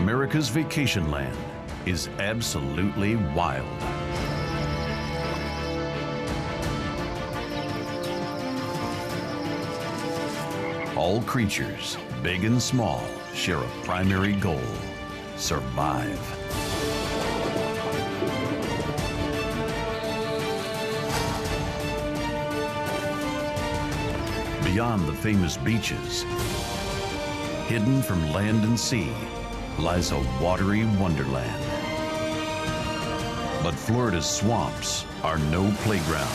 America's vacation land is absolutely wild. All creatures, big and small, share a primary goal: survive. Beyond the famous beaches, hidden from land and sea, lies a watery wonderland. But Florida's swamps are no playground.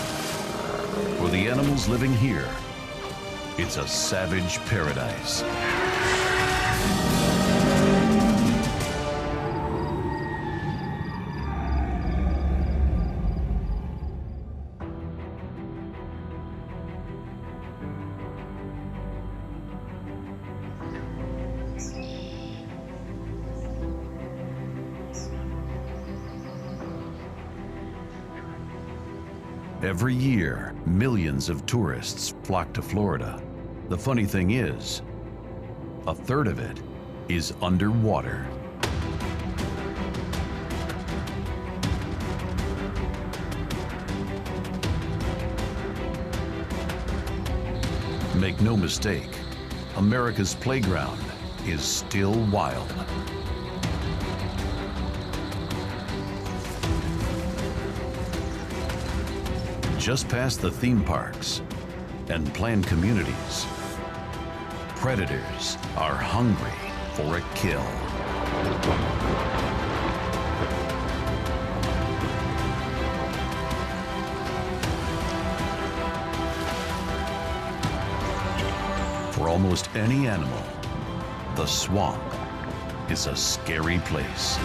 For the animals living here, it's a savage paradise. Every year, millions of tourists flock to Florida. The funny thing is, a third of it is underwater. Make no mistake, America's playground is still wild. Just past the theme parks and planned communities, predators are hungry for a kill. For almost any animal, the swamp is a scary place.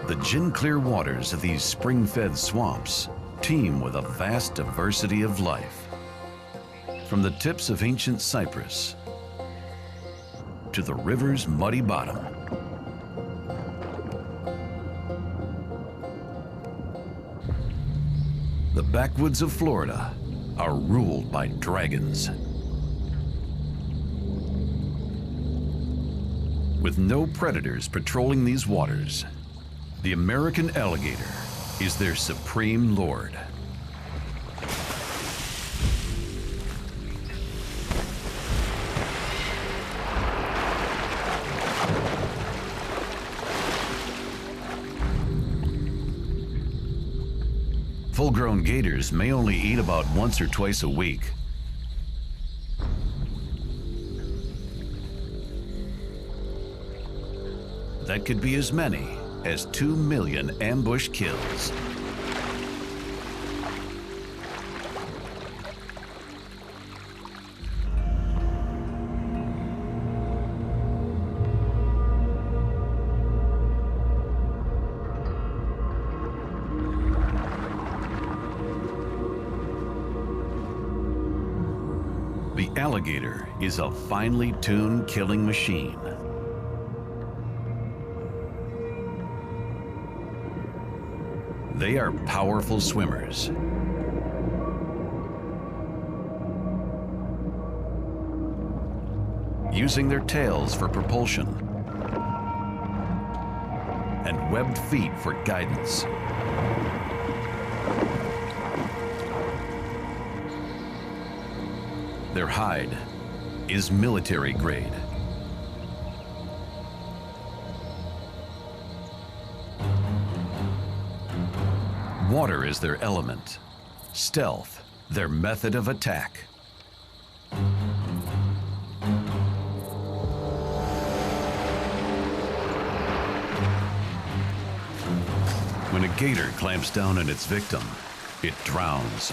The gin-clear waters of these spring-fed swamps teem with a vast diversity of life. From the tips of ancient cypress to the river's muddy bottom. The backwoods of Florida are ruled by dragons. With no predators patrolling these waters, the American alligator is their supreme lord. Full-grown gators may only eat about once or twice a week. That could be as many as 2 million ambush kills. The alligator is a finely tuned killing machine. They are powerful swimmers. Using their tails for propulsion and webbed feet for guidance. Their hide is military grade. Water is their element, stealth their method of attack. When a gator clamps down on its victim, it drowns.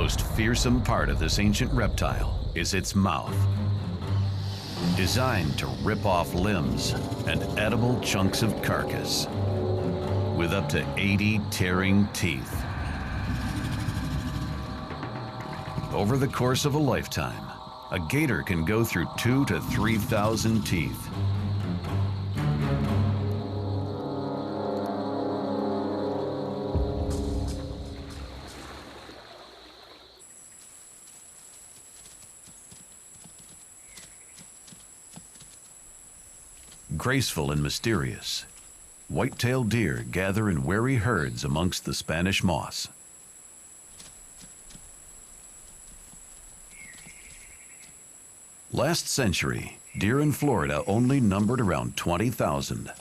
most fearsome part of this ancient reptile is its mouth. Designed to rip off limbs and edible chunks of carcass, with up to 80 tearing teeth. Over the course of a lifetime, a gator can go through 2,000 to 3,000 teeth. Graceful and mysterious, white-tailed deer gather in wary herds amongst the Spanish moss. Last century, deer in Florida only numbered around 20,000.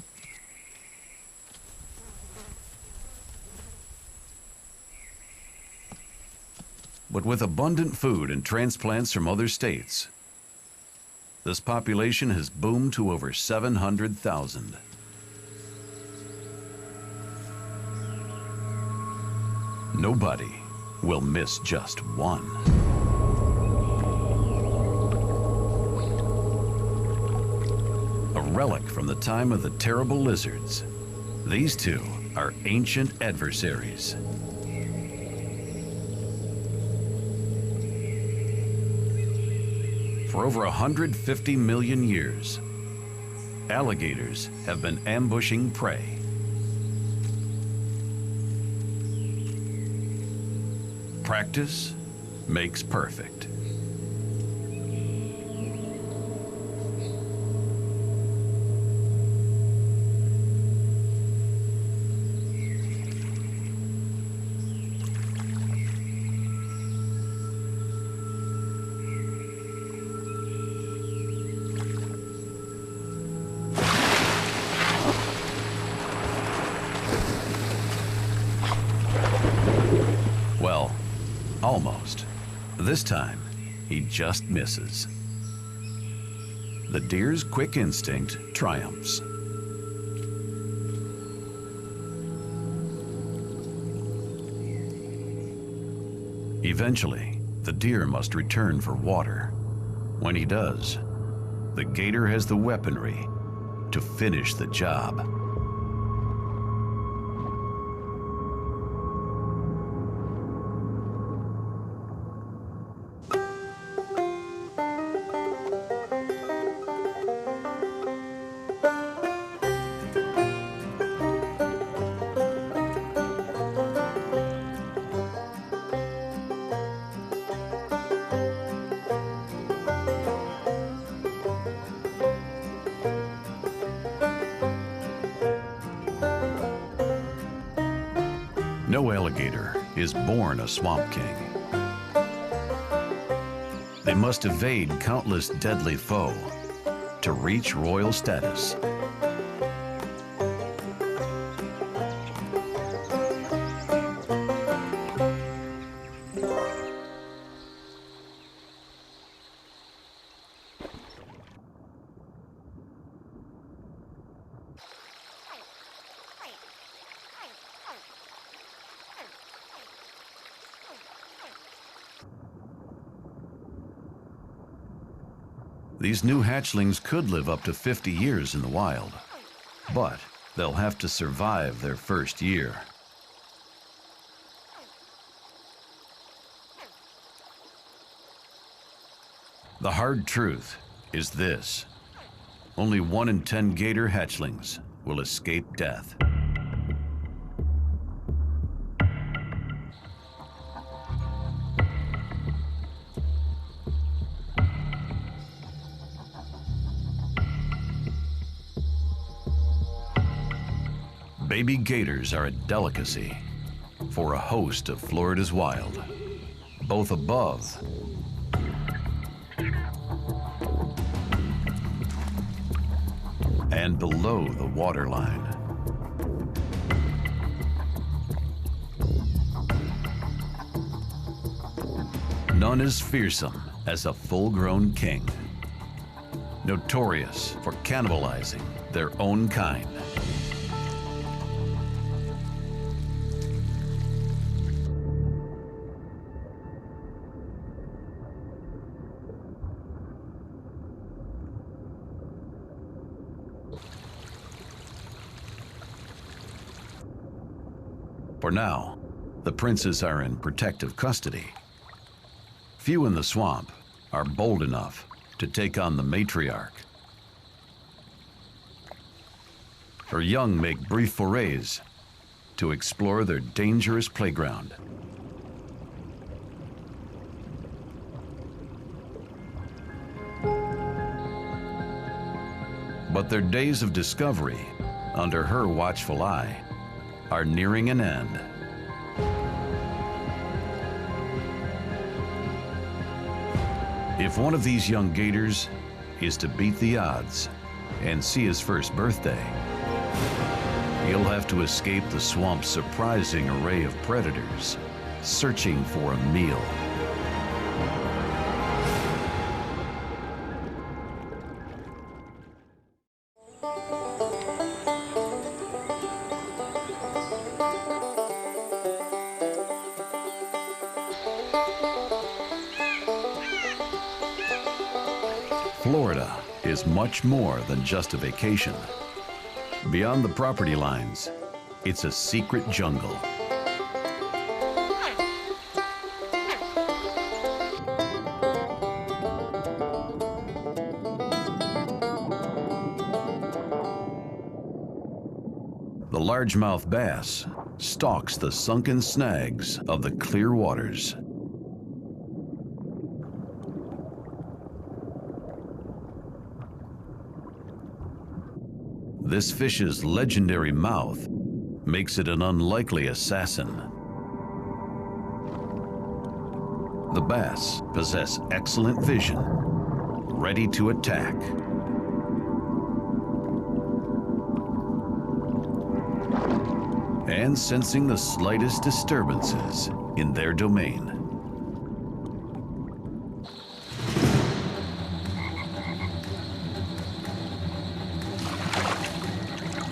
But with abundant food and transplants from other states, this population has boomed to over 700,000. Nobody will miss just one. A relic from the time of the terrible lizards, these two are ancient adversaries. For over 150 million years, alligators have been ambushing prey. Practice makes perfect. Well, almost. This time, he just misses. The deer's quick instinct triumphs. Eventually, the deer must return for water. When he does, the gator has the weaponry to finish the job. No alligator is born a swamp king. They must evade countless deadly foe to reach royal status. These new hatchlings could live up to 50 years in the wild, but they'll have to survive their first year. The hard truth is this: only 1 in 10 gator hatchlings will escape death. Baby gators are a delicacy for a host of Florida's wild, both above and below the waterline. None as fearsome as a full-grown king, notorious for cannibalizing their own kind. For now, the princes are in protective custody. Few in the swamp are bold enough to take on the matriarch. Her young make brief forays to explore their dangerous playground. But their days of discovery, under her watchful eye, are nearing an end. If one of these young gators is to beat the odds and see his first birthday, he'll have to escape the swamp's surprising array of predators, searching for a meal. Florida is much more than just a vacation. Beyond the property lines, it's a secret jungle. The largemouth bass stalks the sunken snags of the clear waters. This fish's legendary mouth makes it an unlikely assassin. The bass possess excellent vision, ready to attack. And sensing the slightest disturbances in their domain.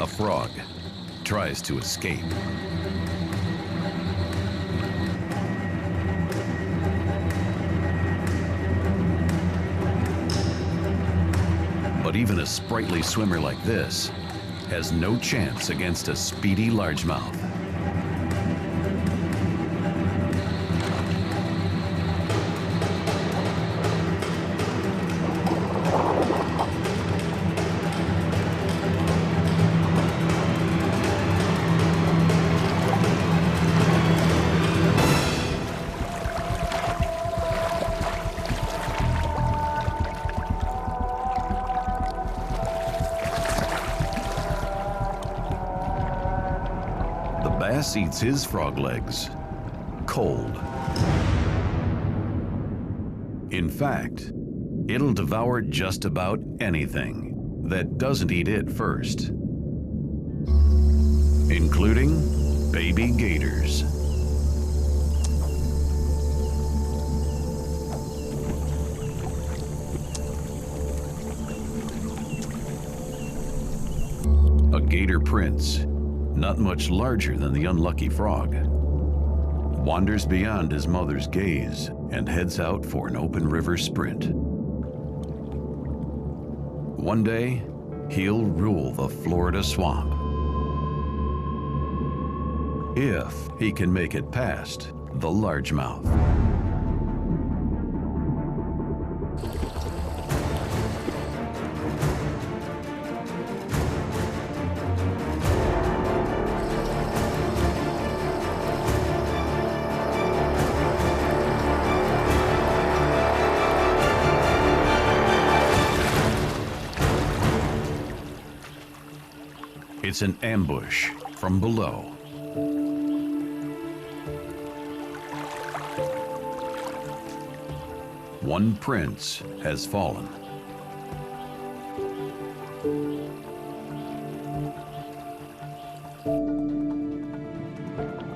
A frog tries to escape. But even a sprightly swimmer like this has no chance against a speedy largemouth. Bass eats his frog legs cold. In fact, it'll devour just about anything that doesn't eat it first, including baby gators. A gator prince, not much larger than the unlucky frog, wanders beyond his mother's gaze and heads out for an open river sprint. One day, he'll rule the Florida swamp. If he can make it past the largemouth. It's an ambush from below. One prince has fallen.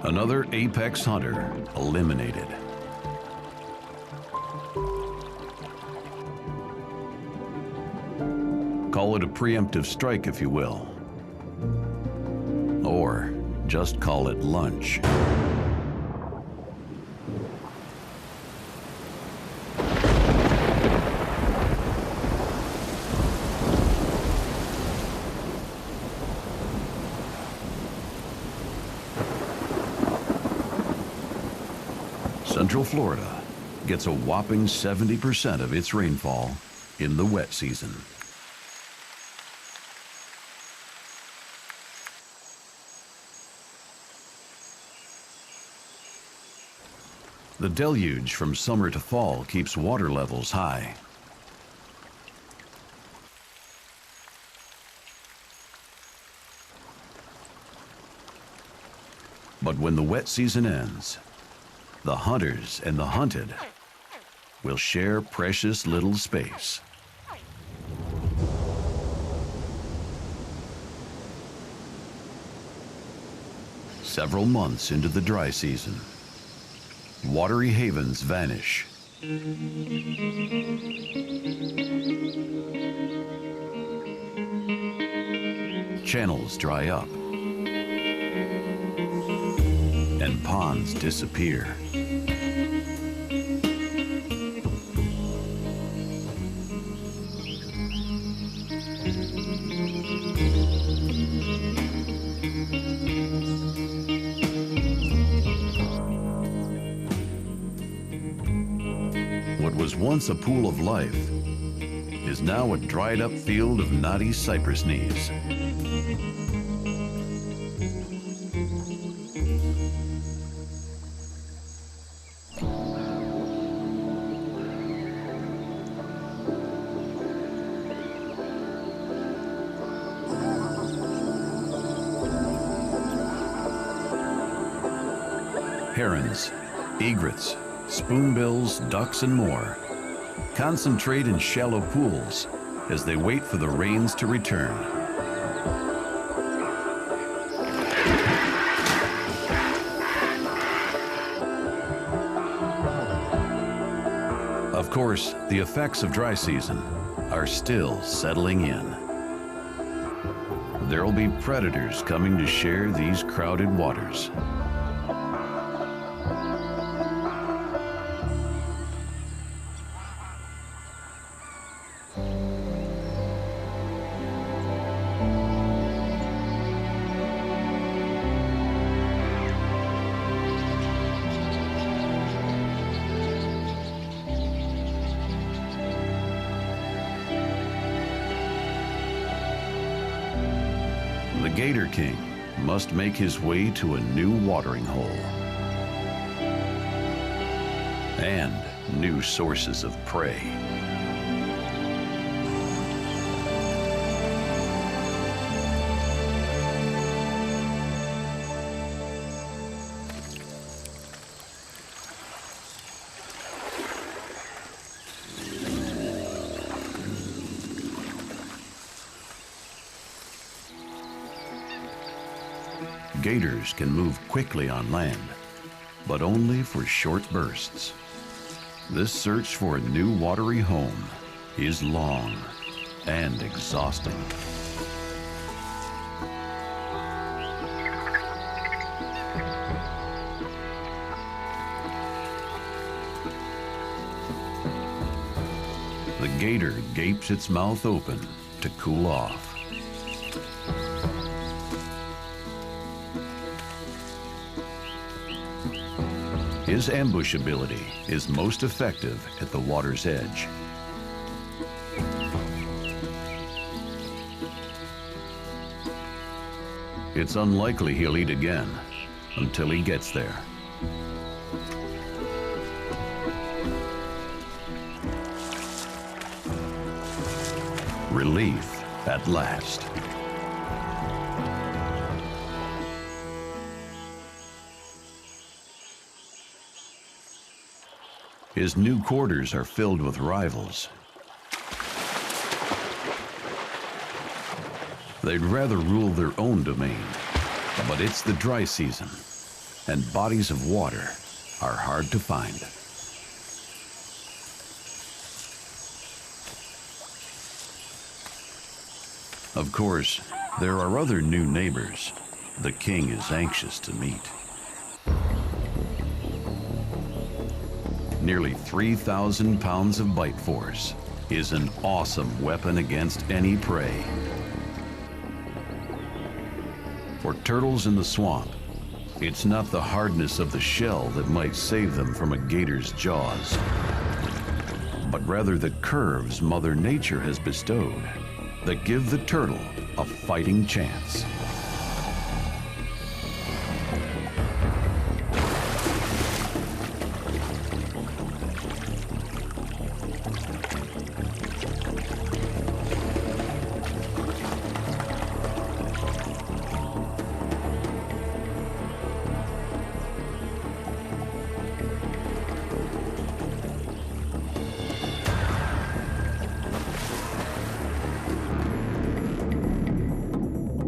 Another apex hunter eliminated. Call it a preemptive strike, if you will. Or just call it lunch. Central Florida gets a whopping 70% of its rainfall in the wet season. The deluge from summer to fall keeps water levels high. But when the wet season ends, the hunters and the hunted will share precious little space. Several months into the dry season, watery havens vanish. Channels dry up. And ponds disappear. What was once a pool of life is now a dried up field of knotty cypress knees. Herons, egrets, spoonbills, ducks, and more concentrate in shallow pools as they wait for the rains to return. Of course, the effects of dry season are still settling in. There'll be predators coming to share these crowded waters. The Gator King must make his way to a new watering hole and new sources of prey. Gators can move quickly on land, but only for short bursts. This search for a new watery home is long and exhausting. The gator gapes its mouth open to cool off. His ambush ability is most effective at the water's edge. It's unlikely he'll eat again until he gets there. Relief at last. His new quarters are filled with rivals. They'd rather rule their own domain, but it's the dry season, and bodies of water are hard to find. Of course, there are other new neighbors the king is anxious to meet. Nearly 3,000 pounds of bite force is an awesome weapon against any prey. For turtles in the swamp, It's not the hardness of the shell that might save them from a gator's jaws, but rather the curves Mother Nature has bestowed that give the turtle a fighting chance.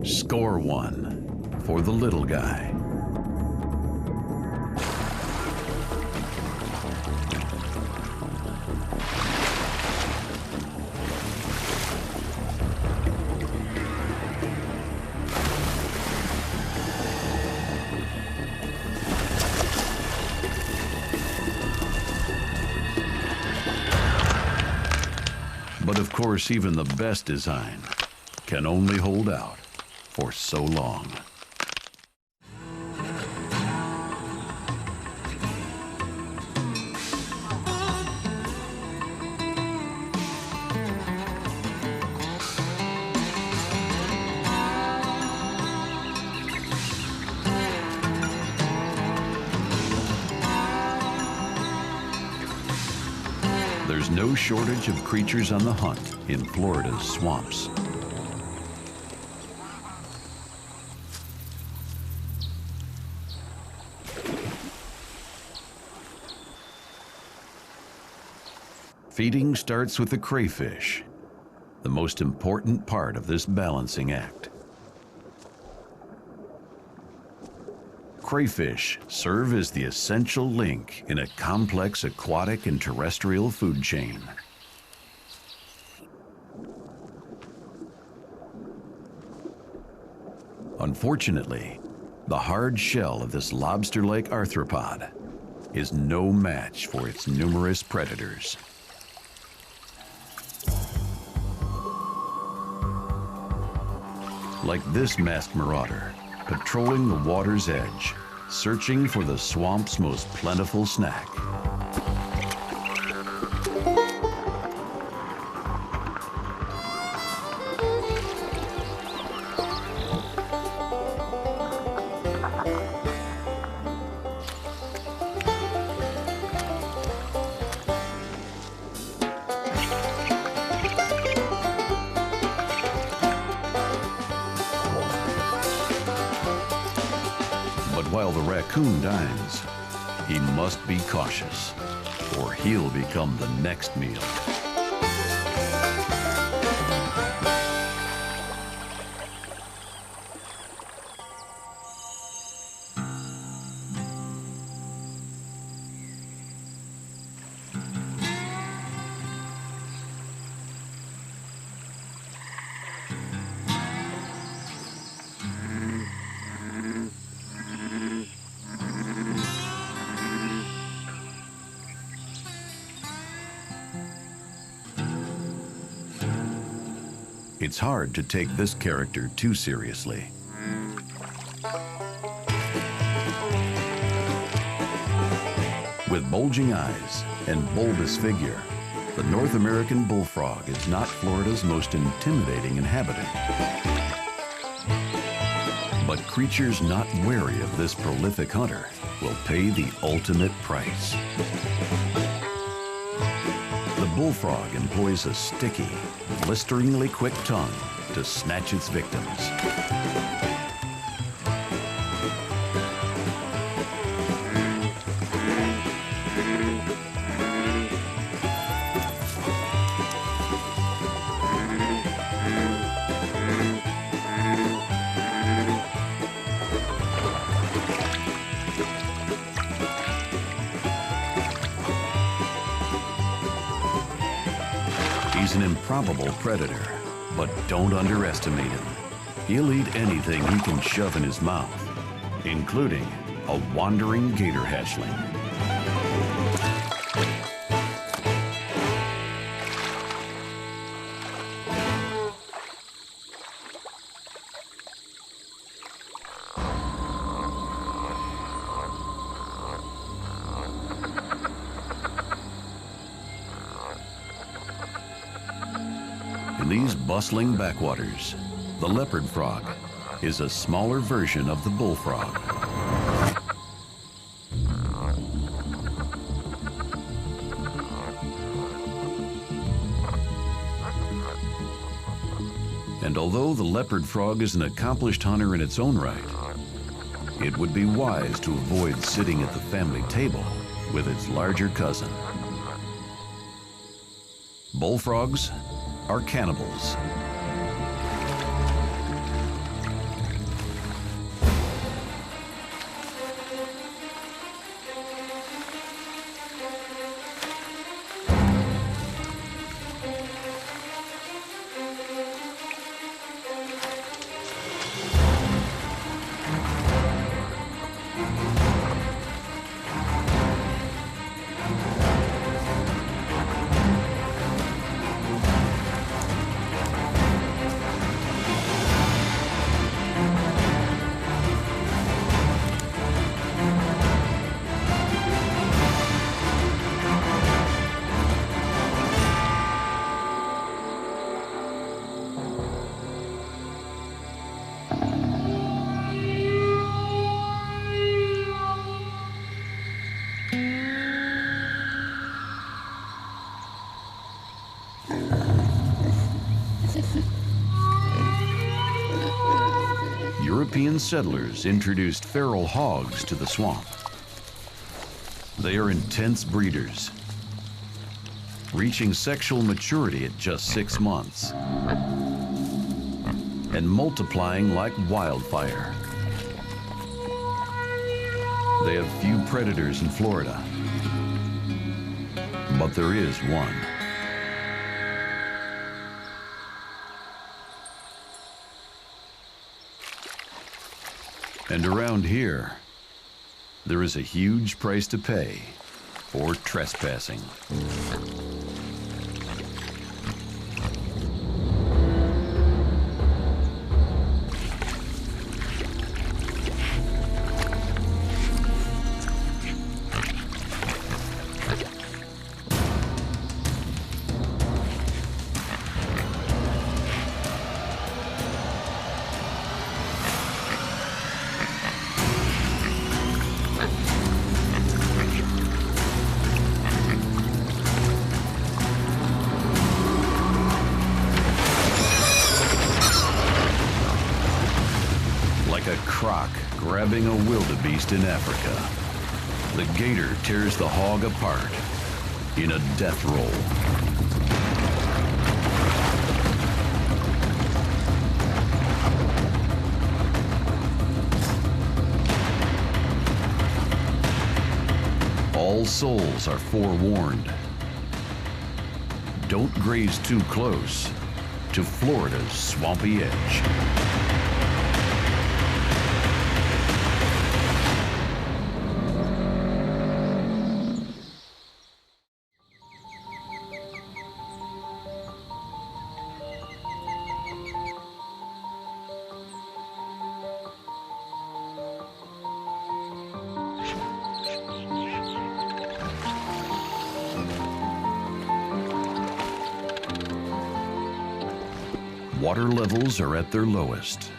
Score one for the little guy. But of course, even the best design can only hold out for so long. There's no shortage of creatures on the hunt in Florida's swamps. Feeding starts with the crayfish, the most important part of this balancing act. Crayfish serve as the essential link in a complex aquatic and terrestrial food chain. Unfortunately, the hard shell of this lobster-like arthropod is no match for its numerous predators. Like this masked marauder, patrolling the water's edge, searching for the swamp's most plentiful snack. While the raccoon dines, he must be cautious, or he'll become the next meal. It's hard to take this character too seriously. With bulging eyes and bulbous figure, the North American bullfrog is not Florida's most intimidating inhabitant. But creatures not wary of this prolific hunter will pay the ultimate price. The bullfrog employs a sticky, blisteringly quick tongue to snatch its victims. He's an improbable predator, but don't underestimate him. He'll eat anything he can shove in his mouth, including a wandering gator hatchling. In these bustling backwaters, the leopard frog is a smaller version of the bullfrog. And although the leopard frog is an accomplished hunter in its own right, it would be wise to avoid sitting at the family table with its larger cousin. Bullfrogs are cannibals. European settlers introduced feral hogs to the swamp. They are intense breeders, reaching sexual maturity at just 6 months and multiplying like wildfire. They have few predators in Florida, but there is one. And around here, there is a huge price to pay for trespassing. A croc grabbing a wildebeest in Africa, the gator tears the hog apart in a death roll. All souls are forewarned. Don't graze too close to Florida's swampy edge. Water levels are at their lowest.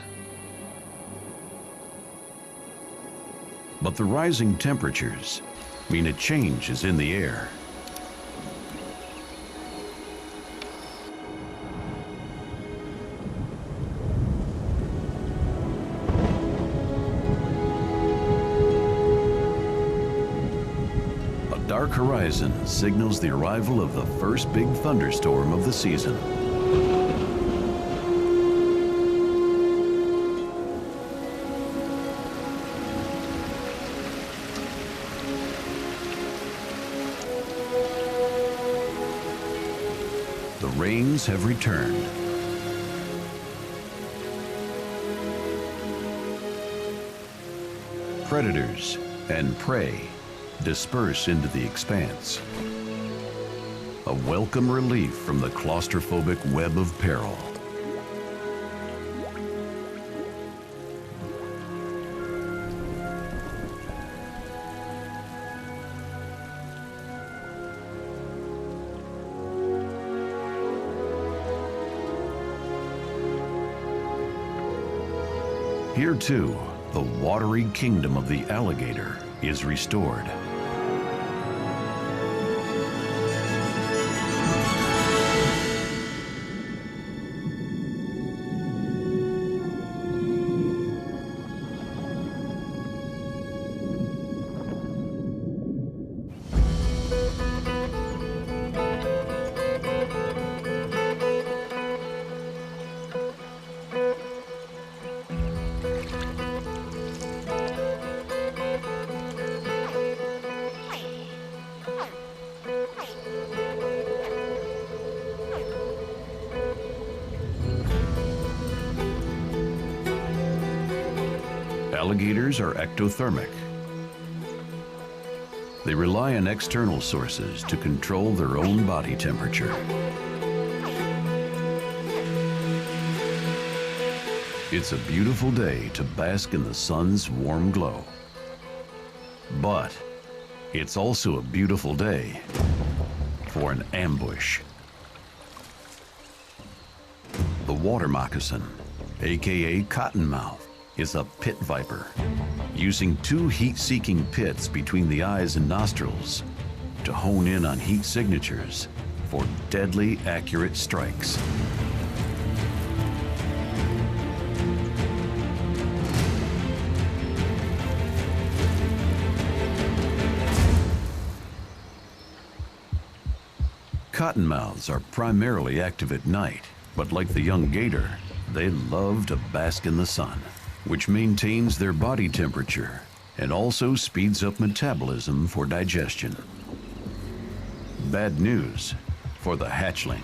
But the rising temperatures mean a change is in the air. A dark horizon signals the arrival of the first big thunderstorm of the season. The rains have returned. Predators and prey disperse into the expanse. A welcome relief from the claustrophobic web of peril. Here too, the watery kingdom of the alligator is restored. Alligators are ectothermic. They rely on external sources to control their own body temperature. It's a beautiful day to bask in the sun's warm glow. But it's also a beautiful day for an ambush. The water moccasin, aka cottonmouth, is a pit viper, using two heat-seeking pits between the eyes and nostrils to hone in on heat signatures for deadly accurate strikes. Cottonmouths are primarily active at night, but like the young gator, they love to bask in the sun, which maintains their body temperature and also speeds up metabolism for digestion. Bad news for the hatchling.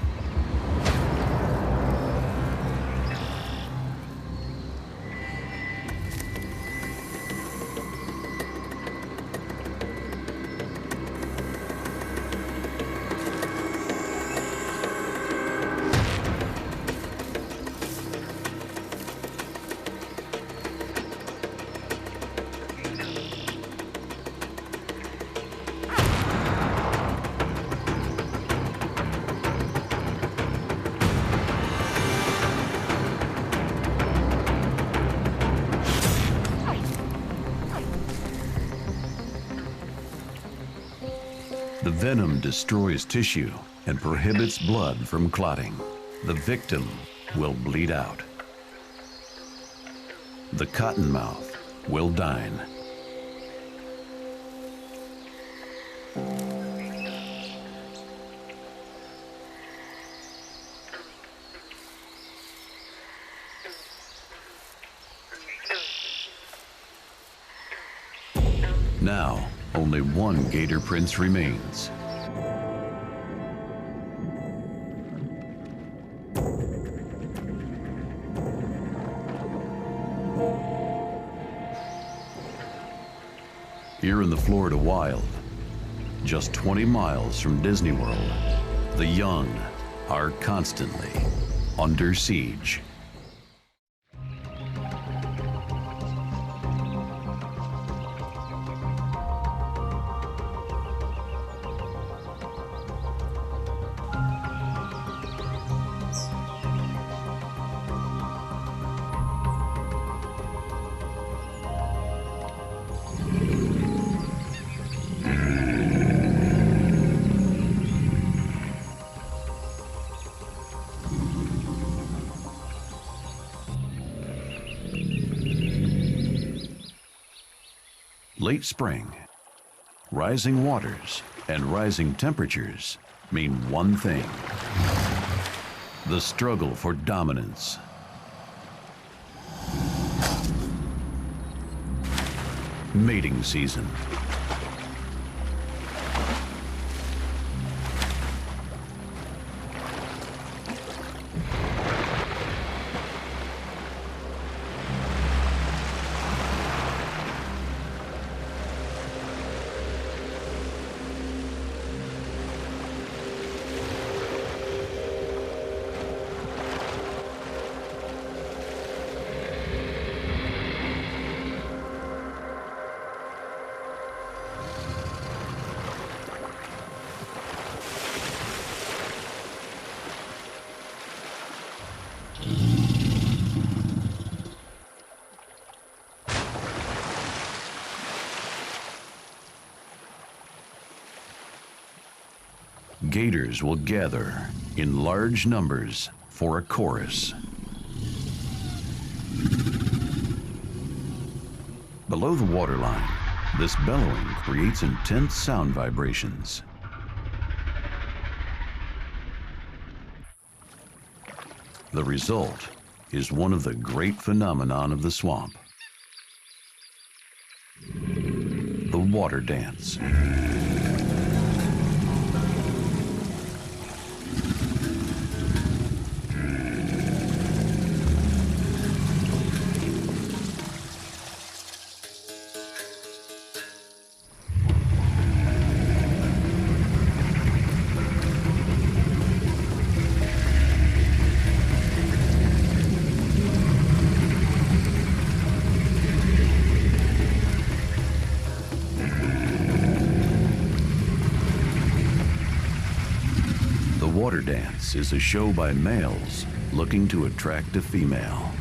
The venom destroys tissue and prohibits blood from clotting. The victim will bleed out. The cottonmouth will dine. Now, only one gator prince remains. Here in the Florida Wild, just 20 miles from Disney World, the young are constantly under siege. Late spring, rising waters and rising temperatures mean one thing: the struggle for dominance. Mating season. gators will gather in large numbers for a chorus. Below the waterline, this bellowing creates intense sound vibrations. The result is one of the great phenomenon of the swamp, the water dance. The water dance is a show by males looking to attract a female.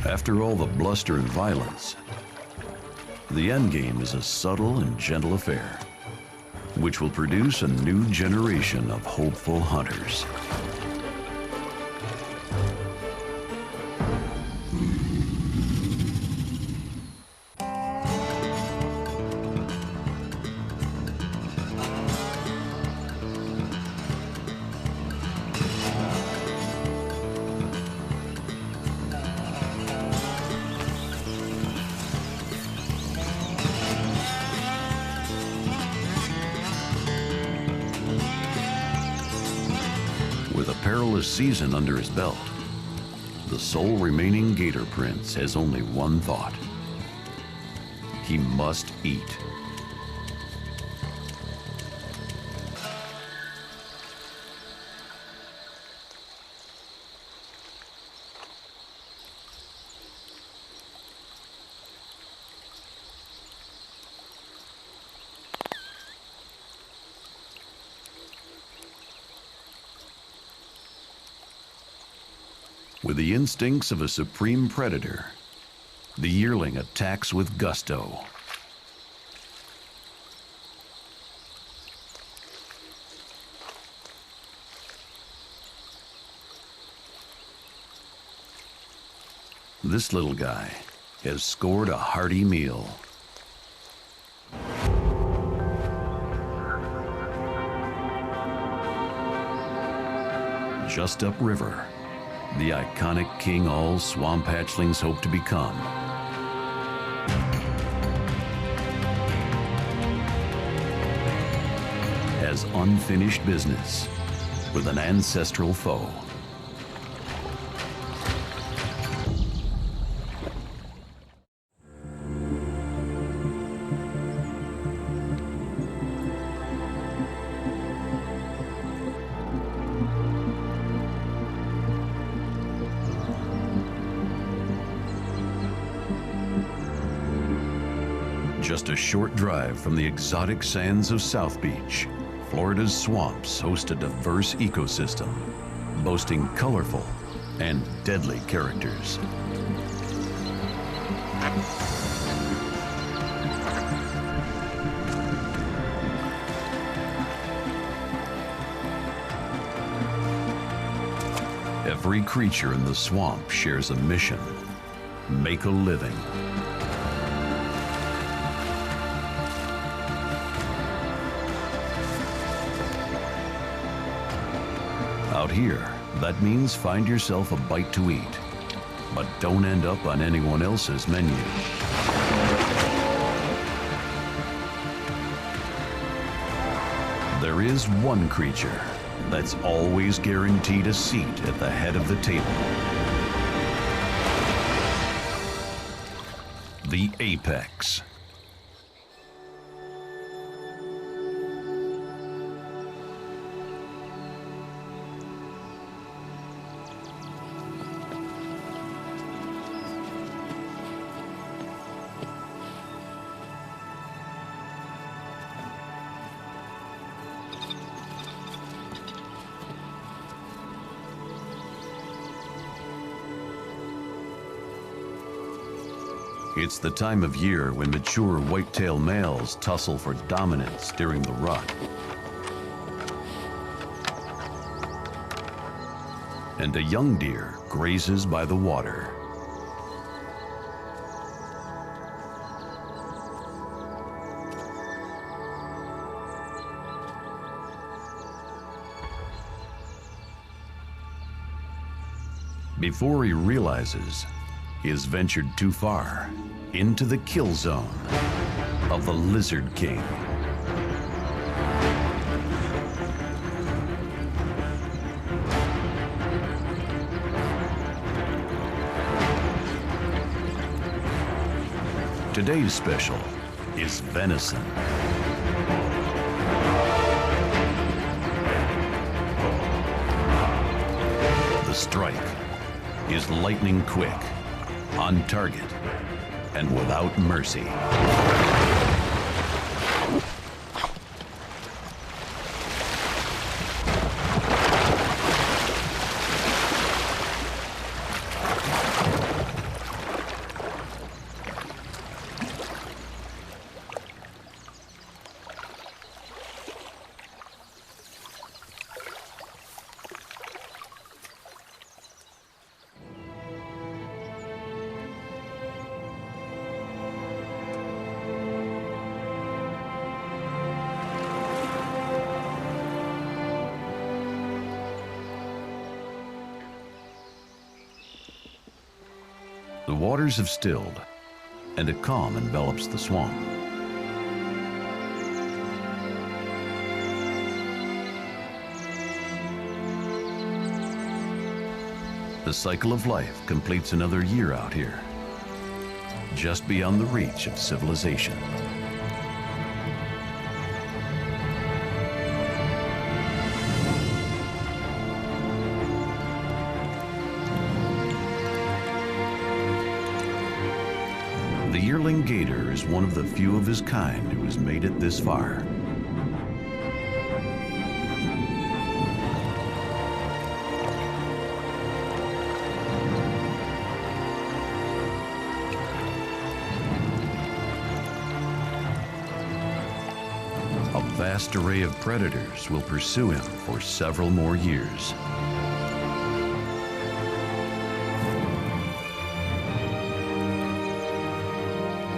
After all the bluster and violence, the end game is a subtle and gentle affair, which will produce a new generation of hopeful hunters. With a perilous season under his belt, the sole remaining gator prince has only one thought: he must eat. With the instincts of a supreme predator, the yearling attacks with gusto. This little guy has scored a hearty meal. Just upriver, the iconic king all swamp hatchlings hope to become has unfinished business with an ancestral foe. Just a short drive from the exotic sands of South Beach, Florida's swamps host a diverse ecosystem, boasting colorful and deadly characters. Every creature in the swamp shares a mission: make a living. Out here, that means find yourself a bite to eat, but don't end up on anyone else's menu. There is one creature that's always guaranteed a seat at the head of the table: the apex. It's the time of year when mature whitetail males tussle for dominance during the rut. And a young deer grazes by the water. Before he realizes, he has ventured too far into the kill zone of the Lizard King. Today's special is venison. The strike is lightning quick, on target, and without mercy. The waters have stilled, and a calm envelops the swamp. The cycle of life completes another year out here, just beyond the reach of civilization. The yearling gator is one of the few of his kind who has made it this far. A vast array of predators will pursue him for several more years.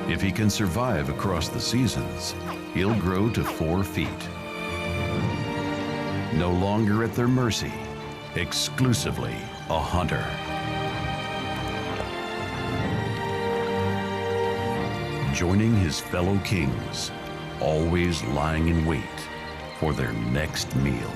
If he can survive across the seasons, he'll grow to 4 feet. No longer at their mercy, exclusively a hunter. Joining his fellow kings, always lying in wait for their next meal.